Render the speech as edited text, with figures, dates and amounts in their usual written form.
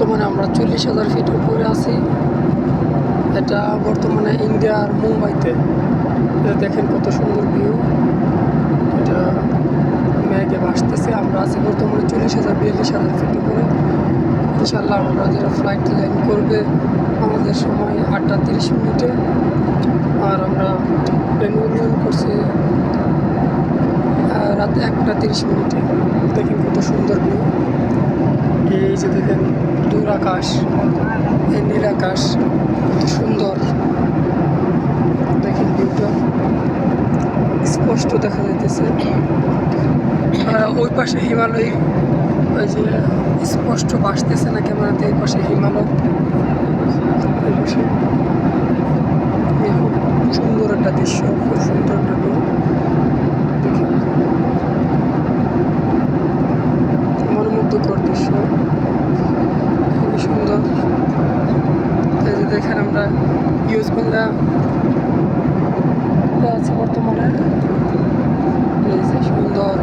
বর্তমানে আমরা 40,000 ফিট উপরে আছি। এটা বর্তমানে ইন্ডিয়ার মুম্বাইতে। দেখেন কত সুন্দর ভিউ। এটা মেঘে ভাসতেছে। আমরা আছি বর্তমানে 42,000 ফিট উপরে। ইনশাল্লাহ আমরা যারা ফ্লাইট ল্যান্ড করবে আমাদের সময় 8:30 আর আমরা প্লেন উন্নয়ন করছি রাত 1:30। দেখেন কত সুন্দর ভিউ। এই যে দেখেন দূর আকাশ, এই নীল আকাশ কত সুন্দর। দেখেন ভিউটা স্পষ্ট দেখা যাইতেছে। ওই পাশে হিমালয়, ওই যে স্পষ্ট ভাসতেছে না ক্যামেরাতে। এই পাশে হিমালয়, এই পাশে খুব সুন্দর একটা দৃশ্য, খুব সুন্দর একটা ভিউ। দেখেন মনোমুগ্ধকর দৃশ্য, খুবই সুন্দর। এই যে দেখেন আমরা ইউজ বাংলা আছে বর্তমানে। এই যে সুন্দর